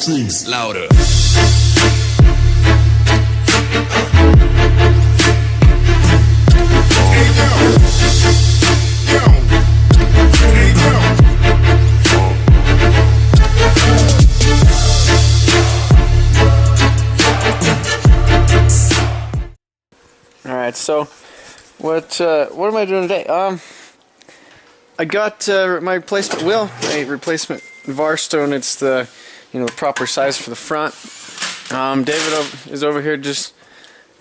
screams louder. Alright, so what am I doing today? I got my replacement wheel, a replacement Varstone. It's the the proper size for the front. David is over here just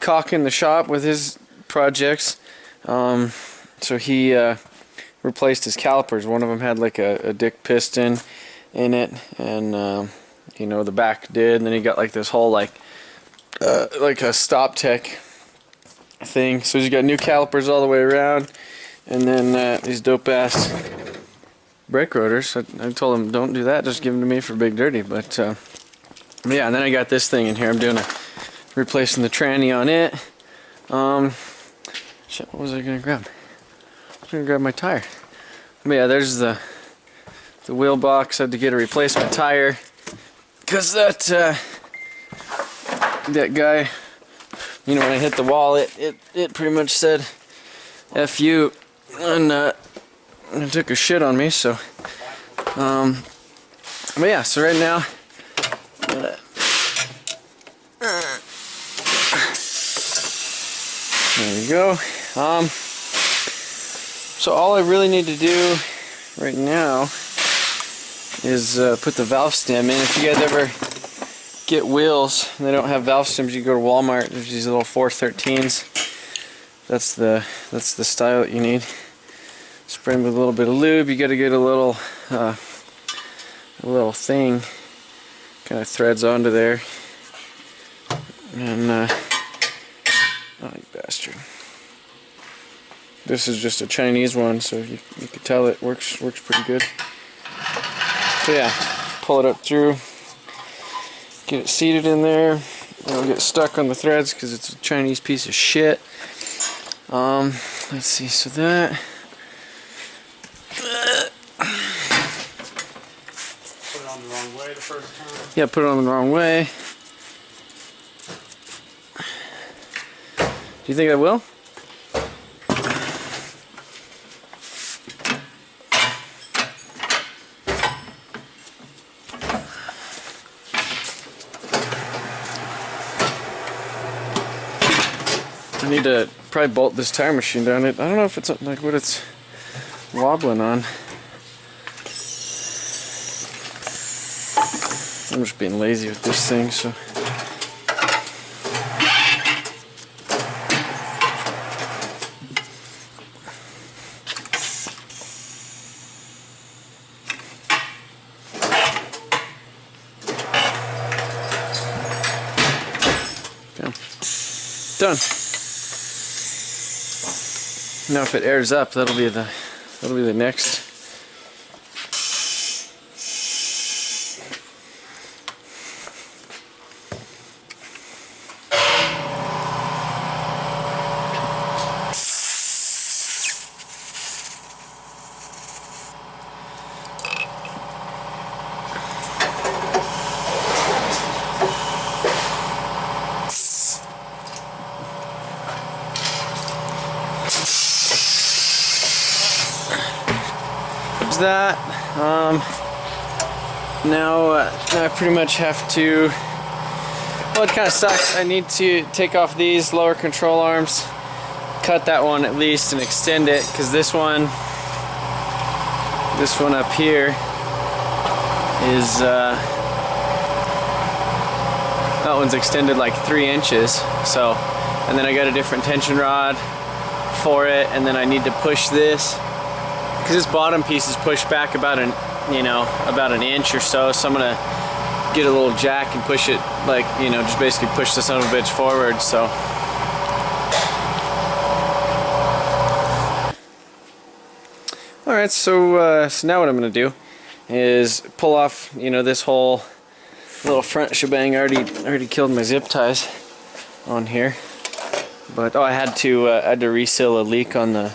caulking the shop with his projects. So he replaced his calipers. One of them had like a dick piston in it, and the back did. And then he got like this whole like a stop tech thing. So he's got new calipers all the way around, and then these dope ass brake rotors. I told him don't do that, just give them to me for Big Dirty. But yeah, and then I got this thing in here. I'm doing replacing the tranny on it. Shit, what was I gonna grab? I was gonna grab my tire. But yeah, there's the wheel box. I had to get a replacement tire because that guy, when I hit the wall, it pretty much said F you, and it took a shit on me. So but yeah, so right now there we go. So all I really need to do right now is put the valve stem in. If you guys ever get wheels and they don't have valve stems, you go to Walmart. There's these little 413s. That's the style that you need. Spray them with a little bit of lube. You got to get a little thing kind of threads onto there, and oh, you bastard. This is just a Chinese one, so you can tell it works pretty good. So yeah, pull it up through, get it seated in there. It'll get stuck on the threads because it's a Chinese piece of shit. Let's see, so that put it on the wrong way the first time. Yeah, put it on the wrong way. Do you think I will? I need to probably bolt this tire machine down. I don't know if it's like what it's wobbling on. I'm just being lazy with this thing, so. Okay. Done. Now if it airs up, that'll be the next. That now I pretty much have to, well, it kind of sucks. I need to take off these lower control arms, cut that one at least and extend it, because this one up here is that one's extended like 3 inches. So, and then I got a different tension rod for it, and then I need to push this because this bottom piece is pushed back about an inch or so. So I'm gonna get a little jack and push it, like, just basically push the son of a bitch forward. So all right, so now what I'm gonna do is pull off this whole little front shebang. I already killed my zip ties on here. But I had to reseal a leak on the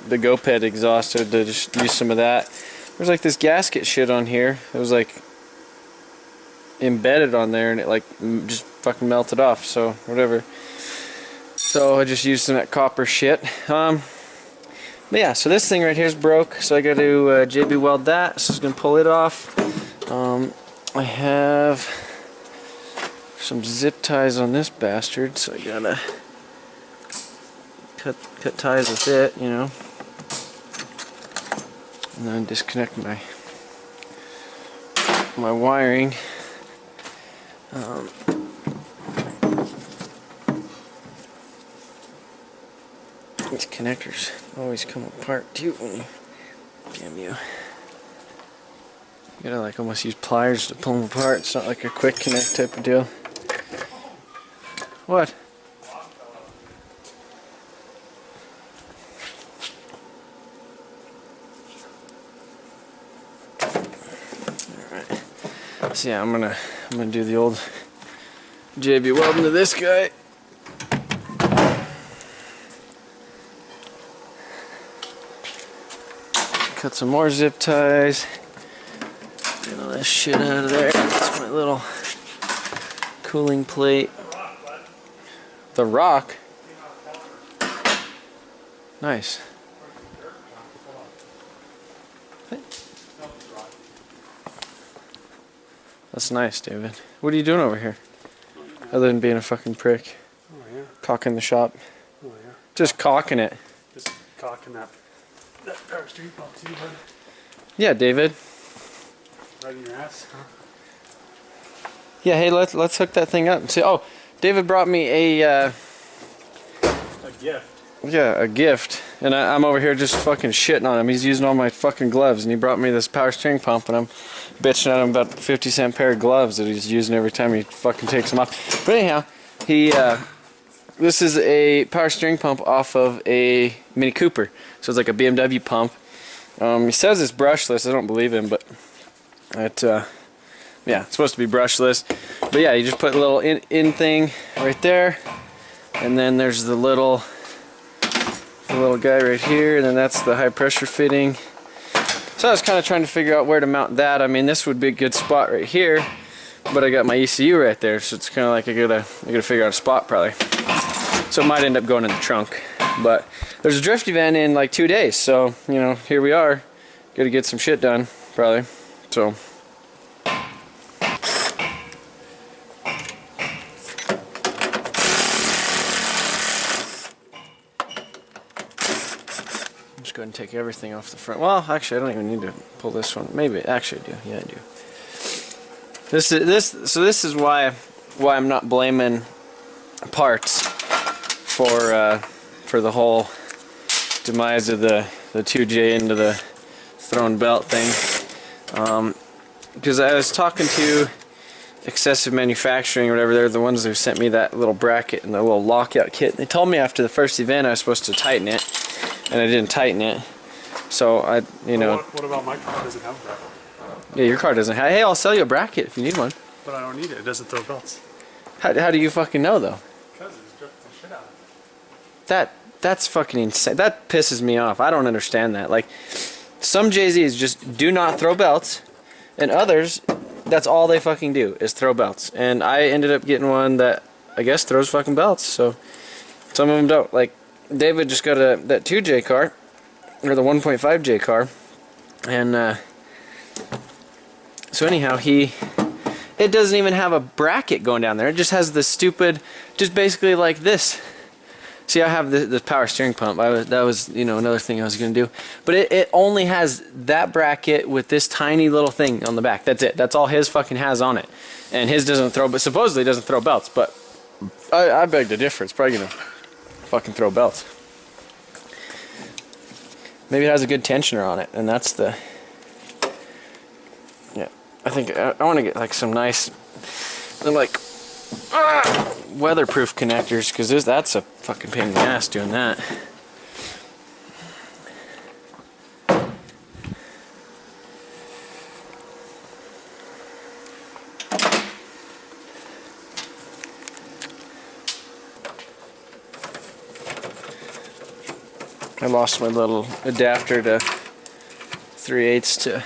GoPed exhaust. I had to just use some of that. There's like this gasket shit on here. It was like embedded on there, and it like just fucking melted off. So whatever. So I just used some of that copper shit. But yeah, so this thing right here is broke, so I got to JB weld that. So I'm gonna pull it off. I have some zip ties on this bastard, so I gotta cut ties with it, you know, and then disconnect my wiring. These connectors always come apart too when you, damn you. You gotta like almost use pliers to pull them apart. It's not like a quick connect type of deal. What? Alright. So yeah, I'm gonna do the old JB welding to this guy. Cut some more zip ties. Get all that shit out of there. That's my little cooling plate. The rock? Nice. That's nice, David. What are you doing over here? Other than being a fucking prick. Oh yeah. Cocking the shop. Oh yeah. Just cocking it. Just cocking that power steering pump too, bud. Yeah, David. Right in your ass, huh? Yeah, hey, let's hook that thing up and see. Oh, David brought me a gift. Yeah, a gift, and I'm over here just fucking shitting on him. He's using all my fucking gloves, and he brought me this power steering pump, and I'm bitching at him about 50-cent pair of gloves that he's using every time he fucking takes them off. But anyhow, this is a power steering pump off of a Mini Cooper, so it's like a BMW pump. He says it's brushless. I don't believe him, but yeah, it's supposed to be brushless. But yeah, you just put a little in thing right there, and then there's the little guy right here, and then that's the high pressure fitting. So I was kind of trying to figure out where to mount that. I mean, this would be a good spot right here, but I got my ECU right there, so it's kind of like I gotta figure out a spot probably. So it might end up going in the trunk. But there's a drift event in like 2 days, so you know, here we are. Gotta get some shit done probably. So. Go ahead and take everything off the front. Well, actually, I don't even need to pull this one. Maybe, actually, I do. Yeah, I do. So this is why I'm not blaming parts for the whole demise of the 2J into the thrown belt thing. Because I was talking to Excessive Manufacturing or whatever. They're the ones who sent me that little bracket and the little lockout kit. They told me after the first event I was supposed to tighten it, and I didn't tighten it. So you know. What about my car? Does it have a bracket? Yeah, your car doesn't have. Hey, I'll sell you a bracket if you need one. But I don't need it. It doesn't throw belts. How do you fucking know though? Because it's drifting the shit out of it. That's fucking insane. That pisses me off. I don't understand that. Like, some JZs just do not throw belts, and others, that's all they fucking do is throw belts. And I ended up getting one that I guess throws fucking belts. So some of them don't. Like, David just got that 2J car, or the 1.5J car, and so anyhow, it doesn't even have a bracket going down there. It just has the stupid, just basically like this. See, I have the power steering pump. That was, you know, another thing I was gonna do. But it only has that bracket with this tiny little thing on the back. That's it. That's all his fucking has on it. And his doesn't throw, but supposedly doesn't throw belts. But I beg to differ. It's probably gonna fucking throw belts. Maybe it has a good tensioner on it, and that's the. Yeah, I think I want to get like some nice, like, weatherproof connectors, because that's a fucking pain in the ass doing that. I lost my little adapter to 3/8 to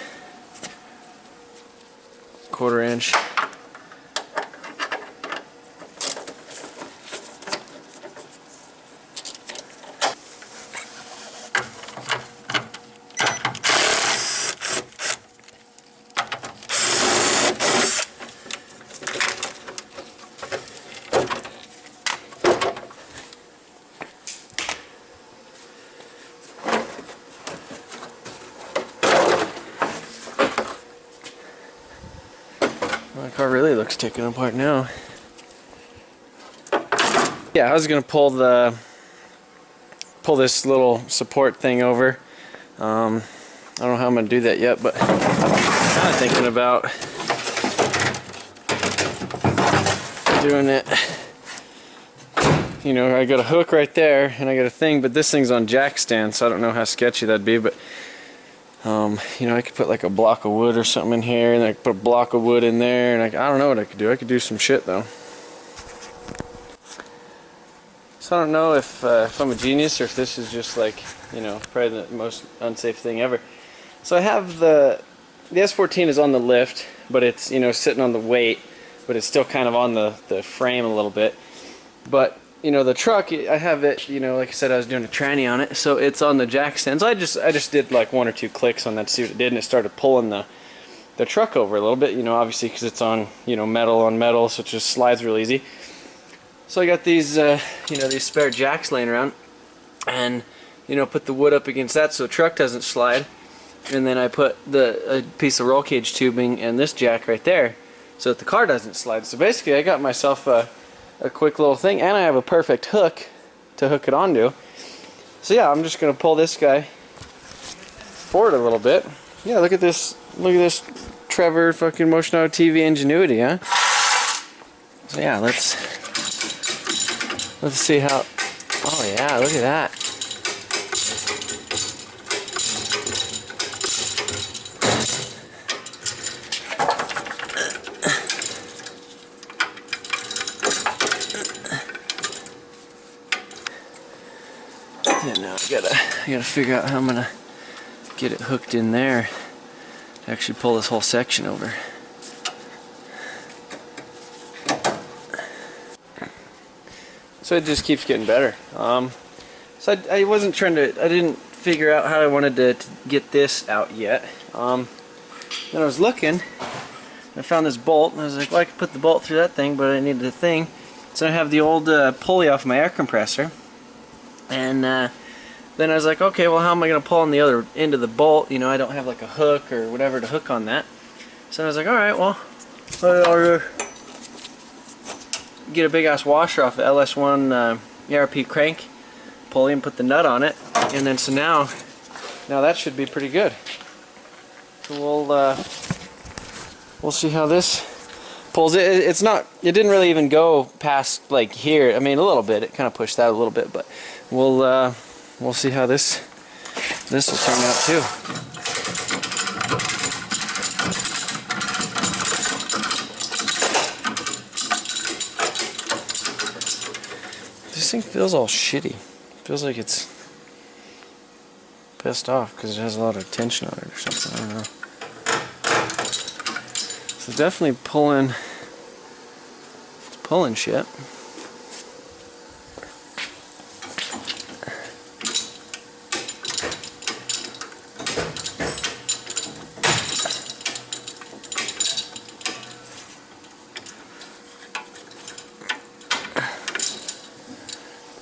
1/4 inch. My car really looks taken apart now. Yeah, I was gonna pull this little support thing over. I don't know how I'm gonna do that yet, but I'm kind of thinking about doing it. You know, I got a hook right there, and I got a thing, but this thing's on jack stand, so I don't know how sketchy that'd be. But you know, I could put like a block of wood or something in here, and I could put a block of wood in there, and I don't know what I could do. I could do some shit though. So I don't know if I'm a genius or if this is just like, you know, probably the most unsafe thing ever. So I have the S14 is on the lift, but it's, you know, sitting on the weight, but it's still kind of on the frame a little bit. But, you know, the truck, I have it, you know, like I said, I was doing a tranny on it, so it's on the jack stand. So I just did like 1 or 2 clicks on that to see what it did, and it started pulling the truck over a little bit, you know, obviously because it's on, you know, metal on metal, so it just slides real easy. So I got these, you know, these spare jacks laying around, and, you know, put the wood up against that so the truck doesn't slide, and then I put a piece of roll cage tubing and this jack right there so that the car doesn't slide. So basically I got myself a quick little thing, and I have a perfect hook to hook it onto. So yeah, I'm just gonna pull this guy forward a little bit. Yeah, look at this Trevor fucking Motion Auto TV ingenuity, huh? So yeah, let's see how. Oh yeah, look at that. Yeah, now I gotta figure out how I'm gonna get it hooked in there to actually pull this whole section over. So it just keeps getting better. So I wasn't trying to, I didn't figure out how I wanted to get this out yet. Then I was looking, I found this bolt, and I was like, well, I could put the bolt through that thing, but I needed a thing. So I have the old pulley off my air compressor, and then I was like, okay, well, how am I going to pull on the other end of the bolt? You know, I don't have like a hook or whatever to hook on that. So I was like, alright, well, I'll get a big ass washer off the LS1 ERP crank pulley and put the nut on it, and then so now that should be pretty good. So we'll see how this pulls. It didn't really even go past like here. I mean, a little bit. It kind of pushed that a little bit, but we'll see how this will turn out too. This thing feels all shitty. Feels like it's pissed off because it has a lot of tension on it or something. I don't know. So definitely pulling shit.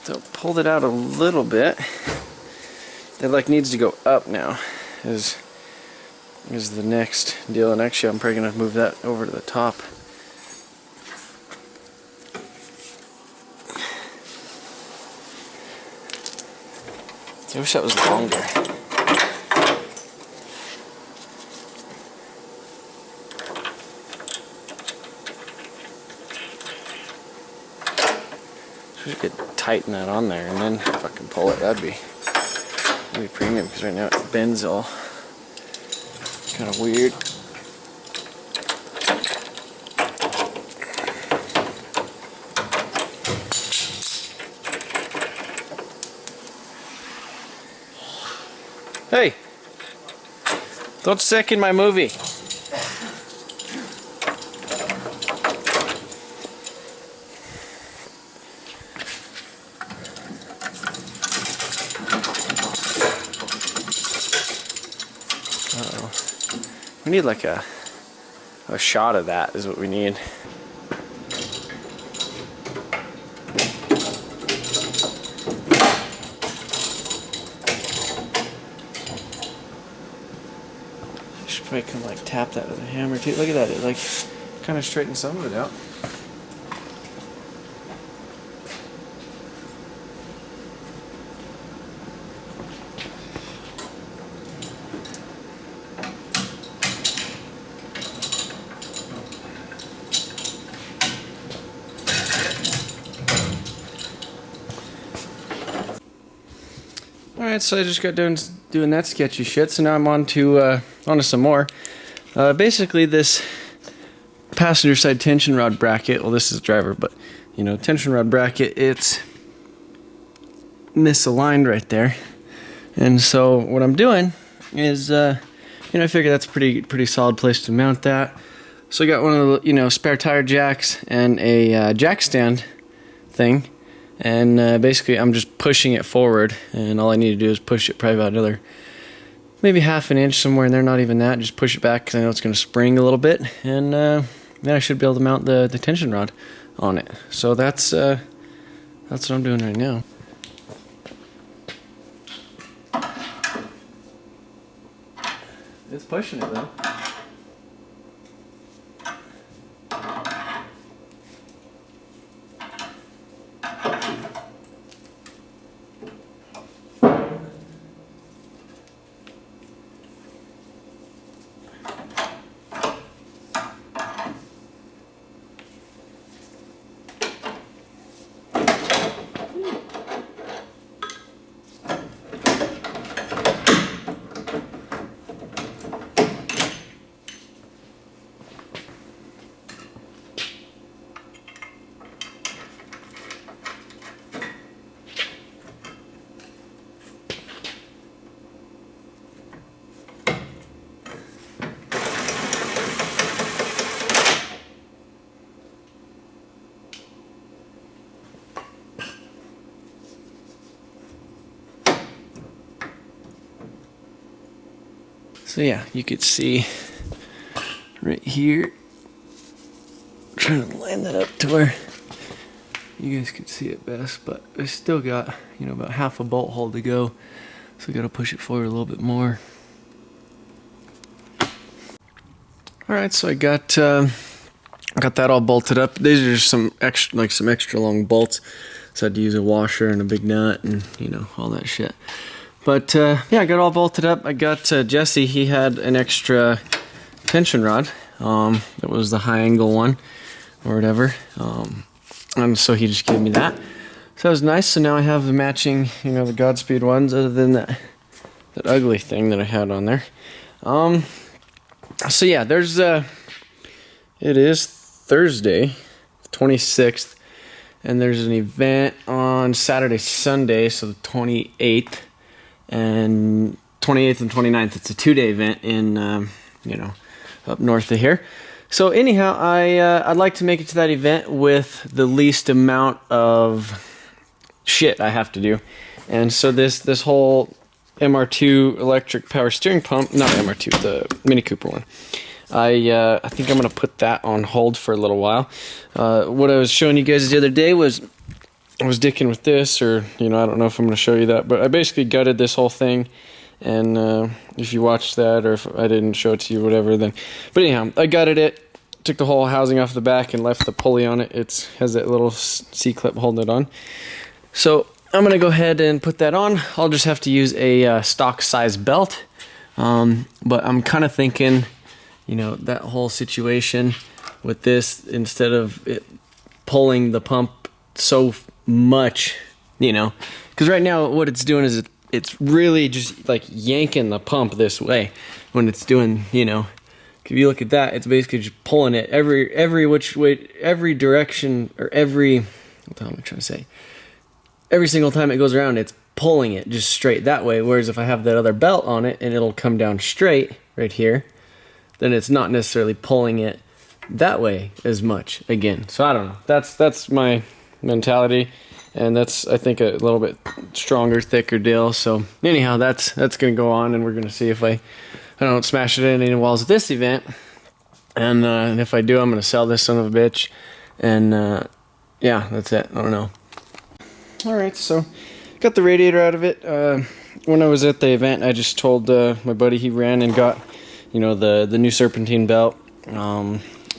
So pulled it out a little bit. That like needs to go up now. Is the next deal, and actually I'm probably gonna move that over to the top. I wish that was longer. So we could tighten that on there and then fucking pull it. That'd be premium, because right now it bends all kind of weird. Hey, don't second my movie. Uh-oh. We need like a shot of that is what we need. Probably can like tap that with a hammer too. Look at that, it like kind of straighten some of it out. Alright, so I just got done doing that sketchy shit, so now I'm on to some more. Basically this passenger side tension rod bracket, well this is the driver, but you know, tension rod bracket, it's misaligned right there. And so what I'm doing is, you know, I figure that's a pretty solid place to mount that. So I got one of the, you know, spare tire jacks and a jack stand thing. And basically I'm just pushing it forward, and all I need to do is push it probably about another maybe half an inch, somewhere in there, not even that. Just push it back because I know it's going to spring a little bit, and then I should be able to mount the tension rod on it. So that's what I'm doing right now. It's pushing it though. So yeah, you could see right here, I'm trying to line that up to where you guys could see it best, but I still got, you know, about half a bolt hole to go, so I gotta push it forward a little bit more. Alright, so I got that all bolted up. These are just some extra long bolts, so I had to use a washer and a big nut and, you know, all that shit. But yeah, I got all bolted up. I got Jesse, he had an extra tension rod. That was the high angle one or whatever. And so he just gave me that. So that was nice. So now I have the matching, you know, the Godspeed ones, other than that ugly thing that I had on there. So yeah, there's it is Thursday, 26th, and there's an event on Saturday, Sunday, so the 28th. And 28th and 29th, it's a 2-day event in, you know, up north of here. So anyhow, I'd like to make it to that event with the least amount of shit I have to do. And so this whole MR2 electric power steering pump, not MR2, the Mini Cooper one, I think I'm going to put that on hold for a little while. What I was showing you guys the other day was I was dicking with this, or, you know, I don't know if I'm going to show you that, but I basically gutted this whole thing, and if you watched that, or if I didn't show it to you, whatever, then, but anyhow, I gutted it, took the whole housing off the back, and left the pulley on it. It has that little C-clip holding it on. So I'm going to go ahead and put that on. I'll just have to use a stock size belt, but I'm kind of thinking, you know, that whole situation with this, instead of it pulling the pump so much, you know, because right now what it's doing is it's really just like yanking the pump this way when it's doing, you know, if you look at that, it's basically just pulling it every which way, every direction, or what the hell am I trying to say, every single time it goes around, it's pulling it just straight that way. Whereas if I have that other belt on it and it'll come down straight right here, then it's not necessarily pulling it that way as much again. So I don't know, that's my mentality, and that's, I think, a little bit stronger, thicker deal. So anyhow, that's gonna go on, and we're gonna see if I don't smash it in any walls at this event, and if I do, I'm gonna sell this son of a bitch, and yeah, that's it. I don't know. All right, so got the radiator out of it. When I was at the event, I just told my buddy, he ran and got, you know, the new serpentine belt,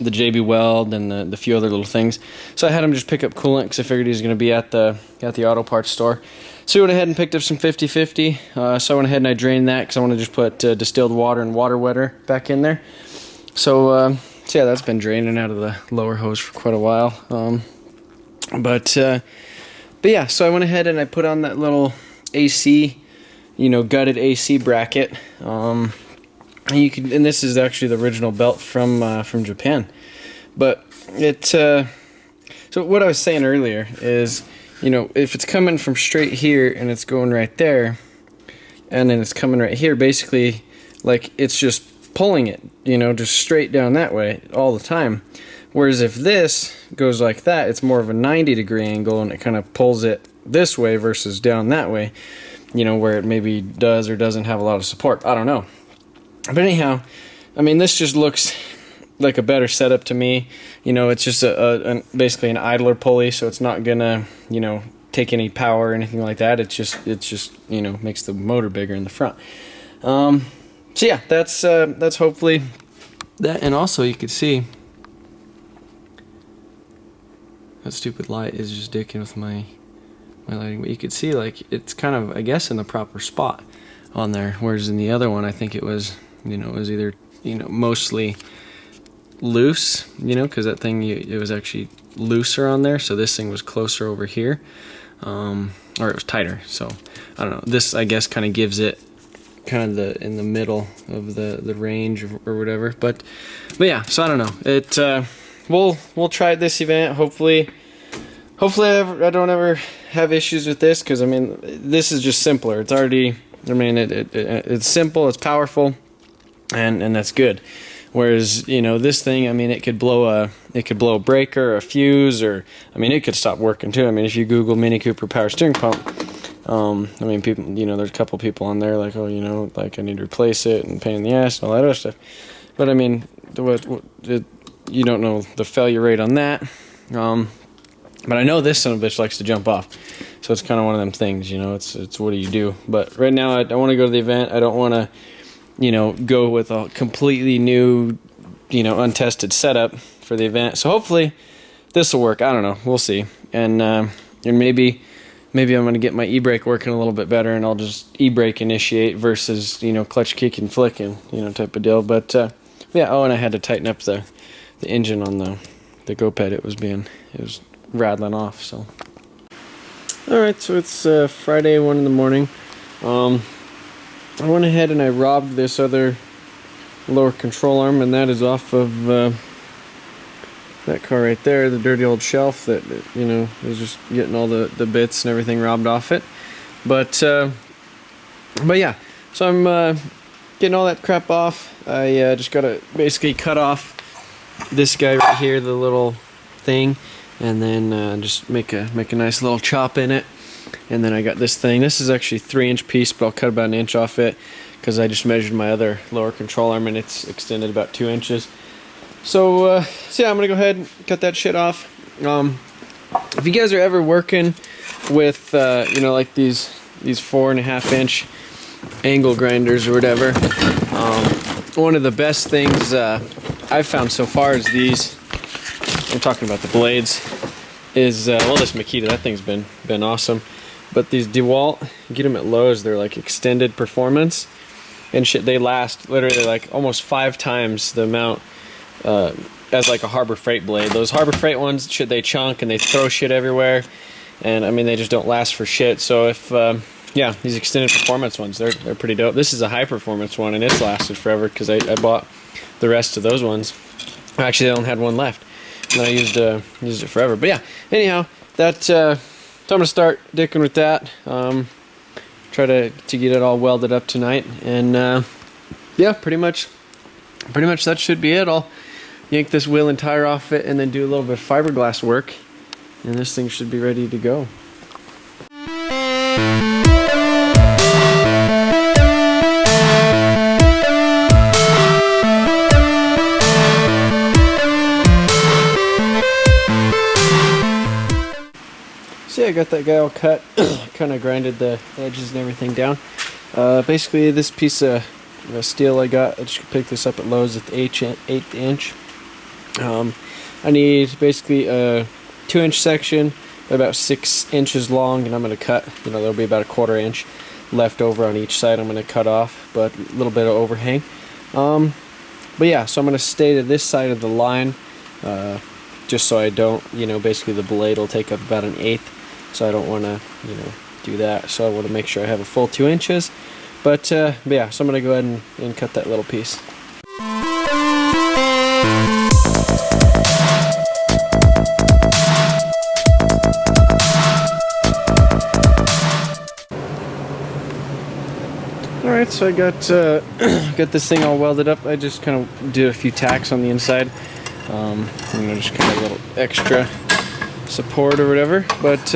the JB Weld and the few other little things. So I had him just pick up coolant because I figured he was going to be at the auto parts store. So I went ahead and picked up some 50/50. So I went ahead and I drained that because I want to just put distilled water and water wetter back in there. So yeah, that's been draining out of the lower hose for quite a while. But yeah, so I went ahead and I put on that little AC, gutted AC bracket. And this is actually the original belt from Japan. But so what I was saying earlier is, if it's coming from straight here and it's going right there, and then it's coming right here, basically, like, it's just pulling it, just straight down that way all the time. Whereas if this goes like that, it's more of a 90-degree angle, and it kind of pulls it this way versus down that way, where it maybe does or doesn't have a lot of support. I don't know. But anyhow, I mean, this just looks like a better setup to me. It's just basically an idler pulley, so it's not gonna, take any power or anything like that. It's just makes the motor bigger in the front. So yeah, that's hopefully that. And also, you could see that stupid light is just dicking with my lighting, but you could see, like, it's kind of, I guess, in the proper spot on there. Whereas in the other one, I think it was, it was either, mostly loose, because that thing, it was actually looser on there, so this thing was closer over here, or it was tighter. So I don't know, this, I guess, kind of gives it kind of in the middle of the range or whatever. But yeah, so I don't know, it we'll try this event. Hopefully I don't ever have issues with this, because I mean, this is just simpler. It's already, I mean, it's simple, it's powerful, and that's good. Whereas, this thing, I mean, it could blow a breaker or a fuse, or, I mean, it could stop working too. I mean, if you Google Mini Cooper power steering pump, I mean, people, there's a couple people on there like, oh, like, I need to replace it and pain in the ass and all that other stuff. But I mean, you don't know the failure rate on that. But I know this son of a bitch likes to jump off. So it's kind of one of them things, it's what do you do? But right now, I want to go to the event. I don't want to, go with a completely new, untested setup for the event. So hopefully this will work. I don't know. We'll see. And maybe I'm going to get my e-brake working a little bit better, and I'll just e-brake initiate versus, clutch kick and flicking, type of deal. But yeah, and I had to tighten up the engine on the GoPed. It was rattling off. So alright, so it's Friday, 1 in the morning. I went ahead and I robbed this other lower control arm, and that is off of that car right there, the dirty old shelf that, is just getting all the bits and everything robbed off it. But yeah, so I'm getting all that crap off. I just gotta basically cut off this guy right here, the little thing, and then just make a nice little chop in it. And then I got this thing. This is actually a 3-inch piece, but I'll cut about 1 inch off it because I just measured my other lower control arm and it's extended about 2 inches. So yeah, I'm gonna go ahead and cut that shit off. If you guys are ever working with like these 4.5-inch angle grinders or whatever, one of the best things I've found so far is these. I'm talking about the blades. Is well, this Makita, that thing's been awesome. But these DeWalt, you get them at Lowe's, they're like extended performance and shit. They last literally like almost 5 times the amount as like a Harbor Freight blade. Those Harbor Freight ones, shit, they chunk and they throw shit everywhere, and I mean, they just don't last for shit. So if yeah, these extended performance ones, they're pretty dope. This is a high performance one, and it's lasted forever because I bought the rest of those ones. Actually, I only had one left, and I used it forever. But yeah, anyhow, that so I'm gonna start dicking with that. Try to get it all welded up tonight, and yeah, pretty much that should be it. I'll yank this wheel and tire off it, and then do a little bit of fiberglass work, and this thing should be ready to go. So yeah, I got that guy all cut, kind of grinded the edges and everything down. Basically, this piece of steel I just picked this up at Lowe's at the 8th inch. I need basically a 2-inch section, about 6 inches long, and I'm going to cut, there'll be about a 1/4 inch left over on each side. I'm going to cut off, but a little bit of overhang. But yeah, so I'm going to stay to this side of the line, just so I don't, basically the blade will take up about 1/8, so I don't want to, do that. So I want to make sure I have a full 2 inches. But yeah, so I'm going to go ahead and cut that little piece. Alright, so I got got this thing all welded up. I just kind of did a few tacks on the inside. Just kind of a little extra support or whatever. But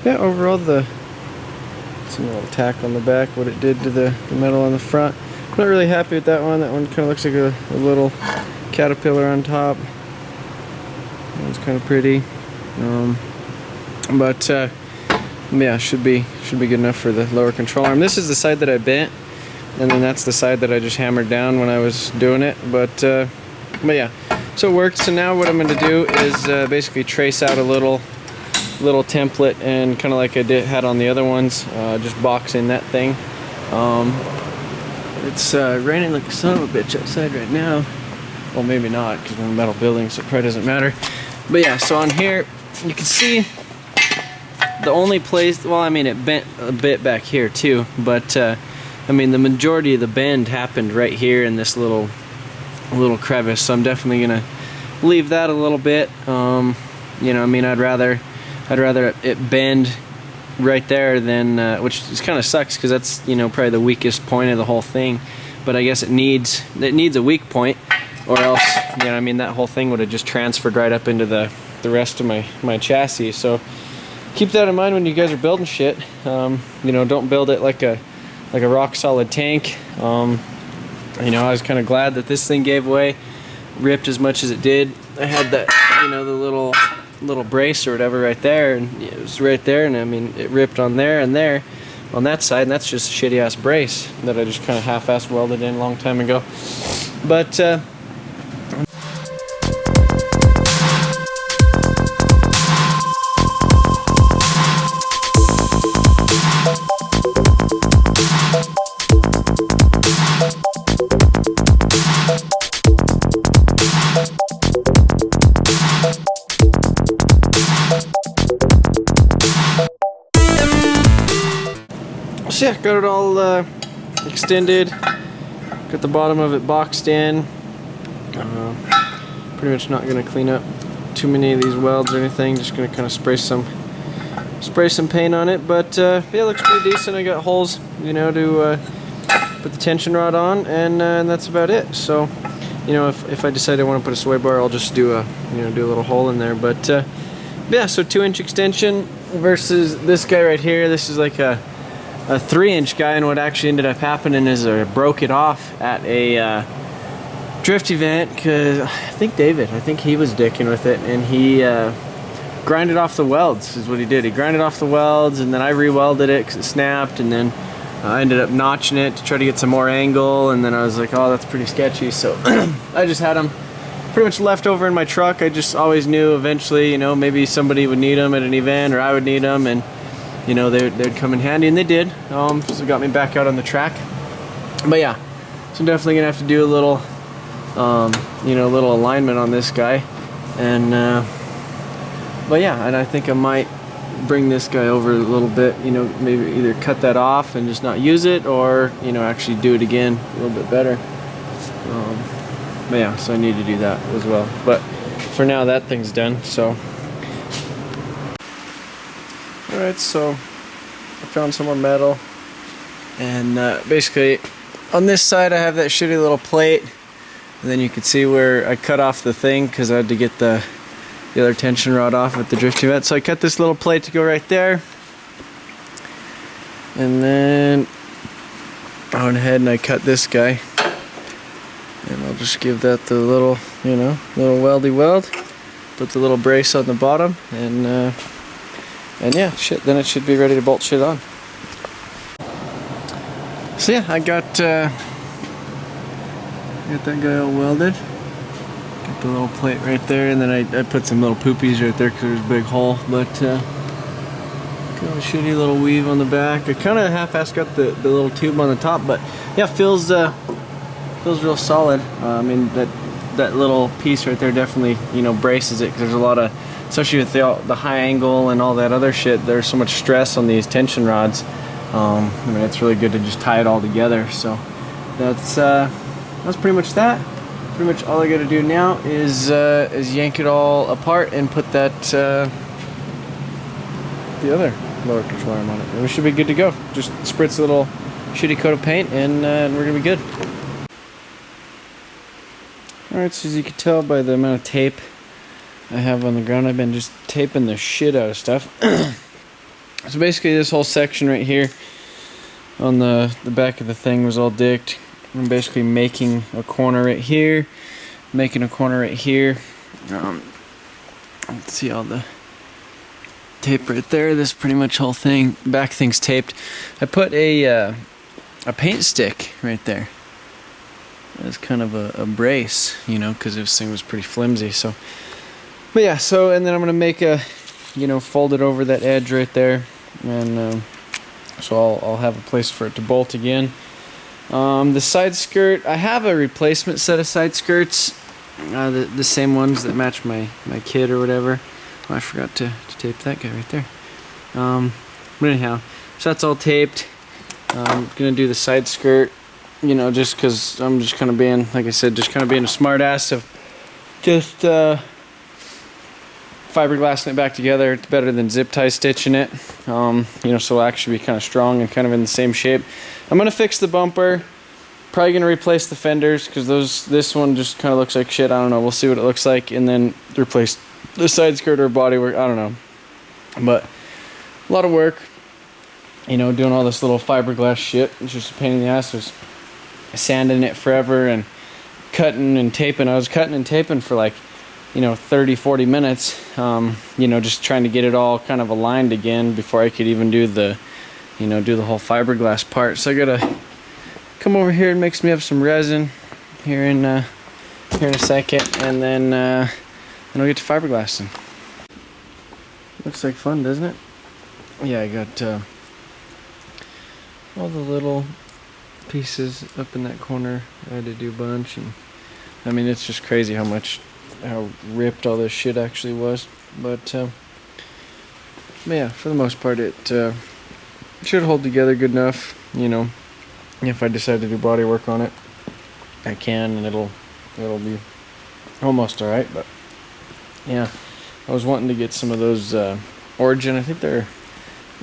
yeah, overall some little tack on the back, what it did to the metal on the front. I'm not really happy with that one. That one kind of looks like a little caterpillar on top. That one's kind of pretty. But yeah, should be good enough for the lower control arm. This is the side that I bent, and then that's the side that I just hammered down when I was doing it. But yeah, so it worked. So now what I'm going to do is basically trace out a little template, and kind of like I had on the other ones, just box in that thing. It's raining like a son of a bitch outside right now. Well, maybe not, because we're in a metal building, so it probably doesn't matter. But yeah, so on here you can see the only place, well, I mean, it bent a bit back here too, but I mean, the majority of the bend happened right here in this little crevice. So I'm definitely gonna leave that a little bit. I mean, I'd rather it bend right there than which kind of sucks, because that's probably the weakest point of the whole thing. But I guess it needs a weak point, or else I mean, that whole thing would have just transferred right up into the rest of my chassis. So keep that in mind when you guys are building shit. Don't build it like a rock solid tank. I was kind of glad that this thing gave way, ripped as much as it did. I had that, the little brace or whatever right there, and it was right there, and I mean, it ripped on there and there on that side, and that's just a shitty ass brace that I just kind of half-ass welded in a long time ago. But so yeah, got it all extended, got the bottom of it boxed in. Pretty much not going to clean up too many of these welds or anything, just going to kind of spray some paint on it. But yeah, it looks pretty decent. I got holes, to put the tension rod on, and that's about it. So if I decide I want to put a sway bar, I'll just do a little hole in there. But yeah, so 2-inch extension versus this guy right here. This is like a 3-inch guy, and what actually ended up happening is I broke it off at a drift event, because I think he was dicking with it, and he grinded off the welds is what he did. He grinded off the welds, and then I re-welded it because it snapped, and then I ended up notching it to try to get some more angle, and then I was like, oh, that's pretty sketchy. So I just had them pretty much left over in my truck. I just always knew eventually, maybe somebody would need them at an event, or I would need them, and they'd come in handy, and they did. So it got me back out on the track. But yeah, so I'm definitely gonna have to do a little little alignment on this guy, and but yeah, and I think I might bring this guy over a little bit, maybe either cut that off and just not use it, or actually do it again a little bit better. But yeah, so I need to do that as well. But for now, that thing's done. So alright, so I found some more metal, and basically on this side I have that shitty little plate, and then you can see where I cut off the thing because I had to get the other tension rod off at the drift event. So I cut this little plate to go right there, and then I went ahead and I cut this guy, and I'll just give that the little little weldy weld, put the little brace on the bottom, and yeah, then it should be ready to bolt shit on. So yeah, I got that guy all welded. Got Got the little plate right there, and then I put some little poopies right there because there's a big hole. But got a shitty little weave on the back. I kind of half-assed got the little tube on the top, but yeah, feels real solid. I mean that little piece right there definitely, you know, braces it, because there's a lot of, especially with the high angle and all that other shit, there's so much stress on these tension rods. I mean, it's really good to just tie it all together. So that's pretty much that. Pretty much all I got to do now is yank it all apart and put that the other lower control arm on it, and we should be good to go. Just spritz a little shitty coat of paint, and we're gonna be good. Alright, so as you can tell by the amount of tape I have on the ground, I've been just taping the shit out of stuff. So basically this whole section right here on the back of the thing was all dicked. I'm basically making a corner right here, making a corner right here. Let's see all the tape right there. This pretty much whole thing, back thing's taped. I put a paint stick right there. It's kind of a brace, you know, because this thing was pretty flimsy. So, but yeah, so, and then I'm gonna make a, you know, fold it over that edge right there, and so I'll have a place for it to bolt again. The side skirt, I have a replacement set of side skirts, the same ones that match my kit or whatever. Oh, I forgot to tape that guy right there. But anyhow, so that's all taped. I'm gonna do the side skirt, you know, just because I'm just kind of being, like I said, just kind of being a smart ass of just fiberglassing it back together. It's better than zip tie stitching it, you know, so it'll actually be kind of strong and kind of in the same shape. I'm gonna fix the bumper, probably gonna replace the fenders, because this one just kind of looks like shit. I don't know, we'll see what it looks like, and then replace the side skirt or bodywork. I don't know, but a lot of work, you know, doing all this little fiberglass shit. It's just a pain in the ass. There's sanding it forever and cutting and taping. I was cutting and taping for like, you know, 30-40 minutes, you know, just trying to get it all kind of aligned again before I could even do the, you know, do the whole fiberglass part. So I gotta come over here and mix me up some resin here in a second, and then I'll get to fiberglassing. Looks like fun, doesn't it? Yeah, I got all the little pieces up in that corner. I had to do a bunch, and I mean, it's just crazy how ripped all this shit actually was. But yeah, for the most part, it should hold together good enough. You know, if I decide to do body work on it, I can, and it'll be almost all right. But yeah, I was wanting to get some of those Origin. I think they're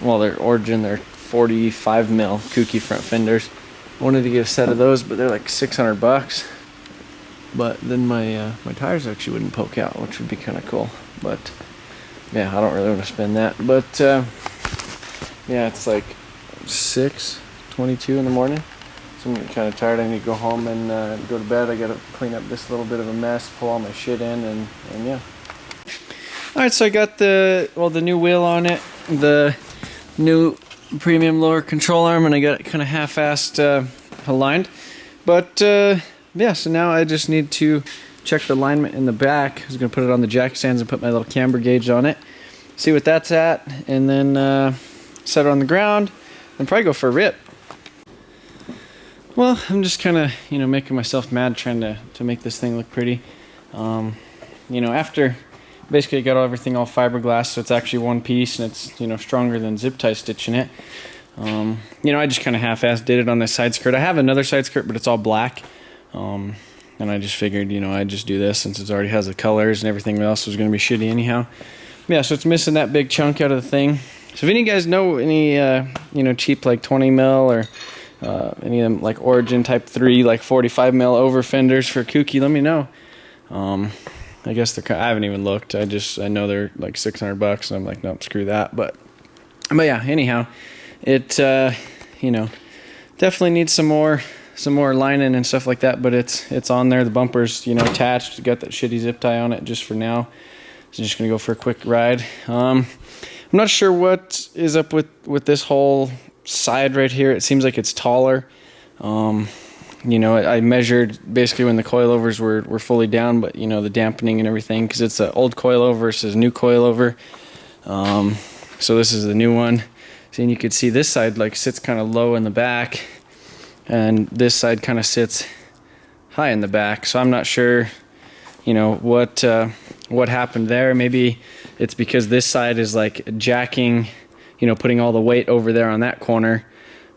Origin. They're 45 mil kooky front fenders. I wanted to get a set of those, but they're like $600. But then my tires actually wouldn't poke out, which would be kind of cool. But yeah, I don't really want to spend that. But yeah, it's like 6:22 in the morning, so I'm kind of tired. I need to go home and go to bed. I gotta clean up this little bit of a mess, pull all my shit in, and yeah. All right, so I got the new wheel on it, the new premium lower control arm, and I got it kind of half-assed aligned. But yeah, so now I just need to check the alignment in the back. I was gonna put it on the jack stands and put my little camber gauge on it, see what that's at, and then set it on the ground and probably go for a rip. Well, I'm just kind of, you know, making myself mad trying to make this thing look pretty. You know, after basically I got everything all fiberglass, so it's actually one piece, and it's, you know, stronger than zip tie stitching it. You know, I just kind of half-assed did it on the side skirt. I have another side skirt, but it's all black. And I just figured, you know, I'd just do this since it already has the colors, and everything else was going to be shitty anyhow. Yeah, so it's missing that big chunk out of the thing. So if any of you guys know any, you know, cheap like 20 mil or any of them like Origin Type 3, like 45 mil over fenders for kooky, let me know. I guess they're, I haven't even looked. I know they're like $600, and I'm like, nope, screw that. But yeah, anyhow, it, you know, definitely needs some more lining and stuff like that, but it's on there. The bumper's, you know, attached. Got that shitty zip tie on it just for now. So just gonna go for a quick ride. I'm not sure what is up with this whole side right here. It seems like it's taller. You you know, I measured basically when the coilovers were fully down, but you know, the dampening and everything, because it's an old coilover versus new coilover. So this is the new one. So, and you could see this side like sits kind of low in the back, and this side kind of sits high in the back. So I'm not sure, you know, what happened there. Maybe it's because this side is like jacking, you know, putting all the weight over there on that corner,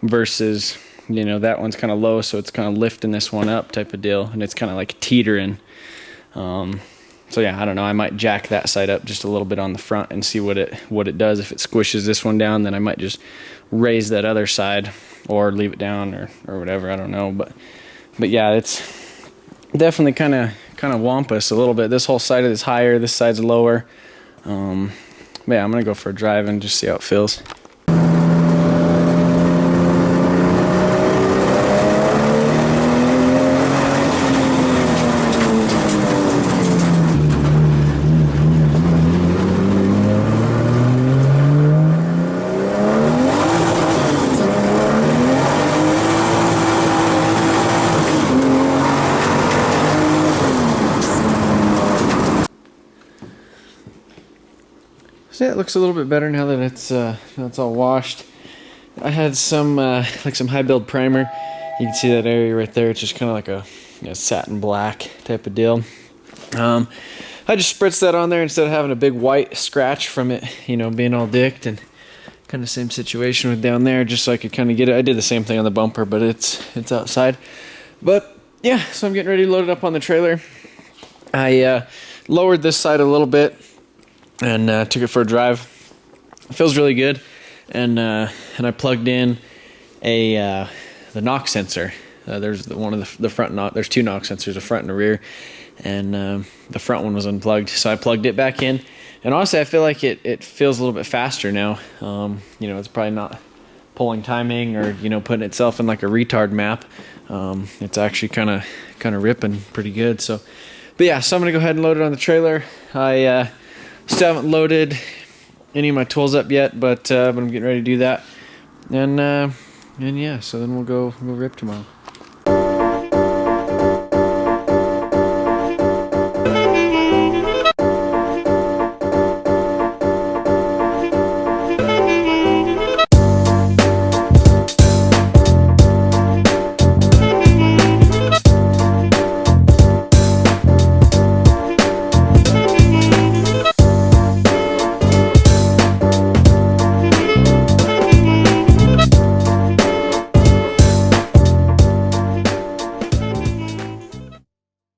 versus, you know, that one's kind of low, so it's kind of lifting this one up type of deal, and it's kind of like teetering. So yeah, I don't know, I might jack that side up just a little bit on the front and see what it does. If it squishes this one down, then I might just raise that other side or leave it down or whatever, I don't know. But yeah, it's definitely kind of wampus a little bit. This whole side is higher, this side's lower. But yeah, I'm gonna go for a drive and just see how it feels. So yeah, it looks a little bit better now that it's all washed. I had some like some high build primer. You can see that area right there. It's just kind of like a satin black type of deal. I just spritzed that on there instead of having a big white scratch from it, you know, being all dicked, and kind of same situation with down there, just so I could kind of get it. I did the same thing on the bumper, but it's outside. But yeah, so I'm getting ready to load it up on the trailer. I lowered this side a little bit and took it for a drive. It feels really good, and I plugged in the knock sensor. There's one of the front knock. There's two knock sensors, a front and a rear, and the front one was unplugged, so I plugged it back in. And honestly, I feel like it feels a little bit faster now. You know, it's probably not pulling timing or, you know, putting itself in like a retard map. It's actually kind of ripping pretty good. So, but yeah, so I'm gonna go ahead and load it on the trailer. I still haven't loaded any of my tools up yet, but I'm getting ready to do that. And yeah, so then we'll go rip tomorrow.